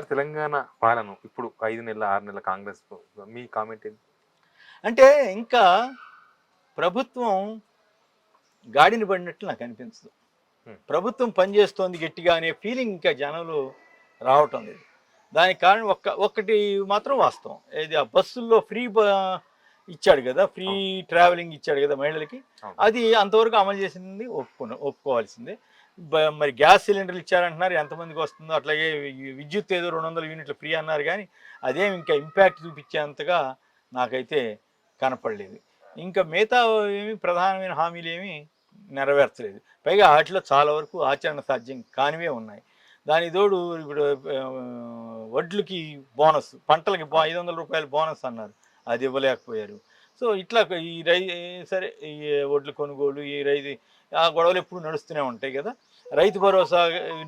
ఈసారి తెలంగాణ పాలన ఇప్పుడు 5 నెలల 6 నెలల కాంగ్రెస్ మీ కామెంట్ ఏంటి? అంటే ఇంకా ప్రభుత్వం గాడిన పడినట్లు నాకు అనిపించదు. ప్రభుత్వం పనిచేస్తోంది గట్టిగా అనే ఫీలింగ్ ఇంకా జనంలో రావటం లేదు. దానికి కారణం ఒక్కటి మాత్రం వాస్తవం. ఏది ఆ బస్సుల్లో ఫ్రీ ఇచ్చాడు కదా, ఫ్రీ ట్రావెలింగ్ ఇచ్చాడు కదా మహిళలకి. అది అంతవరకు అమలు చేసింది ఒప్పుకోవాల్సిందే. మరి గ్యాస్ సిలిండర్లు ఇచ్చారంటున్నారు, ఎంతమందికి వస్తుందో. అట్లాగే విద్యుత్ ఏదో 200 యూనిట్లు ఫ్రీ అన్నారు, కానీ అదేం ఇంకా ఇంపాక్ట్ చూపించేంతగా నాకైతే కనపడలేదు. ఇంకా మిగతా ఏమి ప్రధానమైన హామీలు ఏమి నెరవేర్చలేదు. పైగా వాటిలో చాలా వరకు ఆచరణ సాధ్యం కానివే ఉన్నాయి. దానికి తోడు ఇప్పుడు వడ్లకి బోనస్, పంటలకి 500 రూపాయల బోనస్ అన్నారు, అది ఇవ్వలేకపోయారు. సో ఇట్లా సరే ఈ వడ్ల కొనుగోలు, ఈ ఆ గొడవలు ఎప్పుడు నడుస్తూనే ఉంటాయి కదా. రైతు భరోసా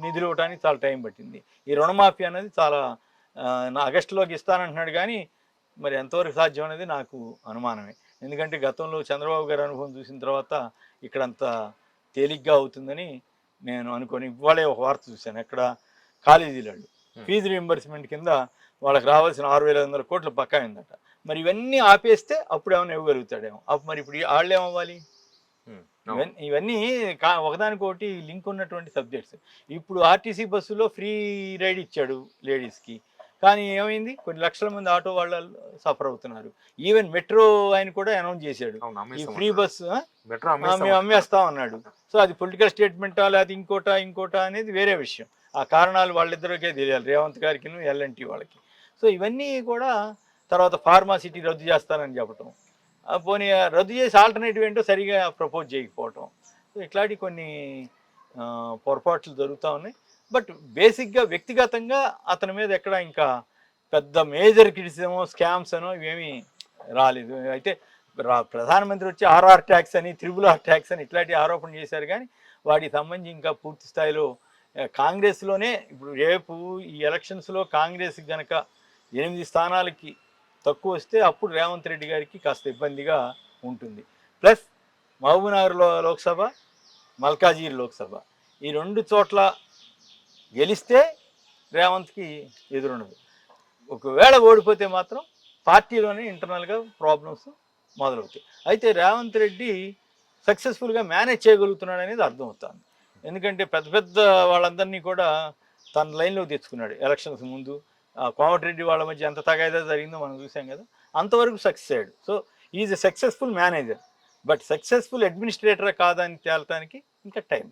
నిధులు ఇవ్వడానికి చాలా టైం పట్టింది. ఈ రుణమాఫీ అనేది చాలా ఆగస్టులోకి ఇస్తానంటున్నాడు, కానీ మరి ఎంతవరకు సాధ్యం అనేది నాకు అనుమానమే. ఎందుకంటే గతంలో చంద్రబాబు గారి అనుభవం చూసిన తర్వాత ఇక్కడంత తేలిగ్గా అవుతుందని నేను అనుకొని ఇవాళే ఒక వార్త చూశాను. ఎక్కడ కాలేజీలలో ఫీజు రీయింబర్స్మెంట్ కింద వాళ్ళకి రావాల్సిన 6,500 కోట్లు బకాయిందట. మరి ఇవన్నీ ఆపేస్తే అప్పుడు ఏమైనా ఇవ్వగలుగుతాడేమో. మరి ఇప్పుడు వాళ్ళు ఏమవ్వాలి? ఇవన్నీ ఒకదానికొకటి లింక్ ఉన్నటువంటి సబ్జెక్ట్స్. ఇప్పుడు ఆర్టీసీ బస్సులో ఫ్రీ రైడ్ ఇచ్చాడు లేడీస్కి, కానీ ఏమైంది? కొన్ని లక్షల మంది ఆటో వాళ్ళు సఫర్ అవుతున్నారు. ఈవెన్ మెట్రో ఆయన కూడా అనౌన్స్ చేశాడు, ఈ ఫ్రీ బస్సు మేము అమ్మేస్తాం అన్నాడు. సో అది పొలిటికల్ స్టేట్మెంటా లేదా ఇంకోటా అనేది వేరే విషయం. ఆ కారణాలు వాళ్ళిద్దరికే తెలియాలి, రేవంత్ గారికి ఎల్ఎన్టీ వాళ్ళకి. సో ఇవన్నీ కూడా తర్వాత ఫార్మాసిటీ రద్దు చేస్తానని చెప్పటం, పోనీ రద్దు చేసి ఆల్టర్నేటివ్ ఏంటో సరిగా ప్రపోజ్ చేయకపోవటం. సో ఇట్లాంటి కొన్ని పొరపాట్లు జరుగుతూ ఉన్నాయి. బట్ బేసిక్గా వ్యక్తిగతంగా అతని మీద ఎక్కడ ఇంకా పెద్ద మేజర్ క్రిటిసిజమో స్కామ్స్ అనో ఇవేమీ రాలేదు. అయితే ప్రధానమంత్రి వచ్చి RR ట్యాక్స్ అని, RRR ట్యాక్స్ అని ఇట్లాంటి ఆరోపణ చేశారు, కానీ వాటికి సంబంధించి ఇంకా పూర్తి స్థాయిలో కాంగ్రెస్లోనే ఇప్పుడు రేపు ఈ ఎలక్షన్స్లో కాంగ్రెస్ కనుక 8 స్థానాలకి తక్కువ వస్తే అప్పుడు రేవంత్ రెడ్డి గారికి కాస్త ఇబ్బందిగా ఉంటుంది. ప్లస్ మహబూబ్నగర్ లోక్సభ, మల్కాజిగిరి లోక్సభ, ఈ 2 చోట్ల గెలిస్తే రేవంత్కి ఎదురుండదు. ఒకవేళ ఓడిపోతే మాత్రం పార్టీలోనే ఇంటర్నల్గా ప్రాబ్లమ్స్ మొదలవుతాయి. అయితే రేవంత్ రెడ్డి సక్సెస్ఫుల్గా మేనేజ్ చేయగలుగుతున్నాడు అనేది అర్థమవుతుంది. ఎందుకంటే పెద్ద వాళ్ళందరినీ కూడా తన లైన్లో తెచ్చుకున్నాడు. ఎలక్షన్స్ ముందు కోమటిరెడ్డి వాళ్ళ మధ్య ఎంత తగాదా జరిగిందో మనం చూసాం కదా, అంతవరకు సక్సెస్ అయ్యాడు. So is a successful manager. But successful administrator కాదని తేలటానికి ఇంకా టైం.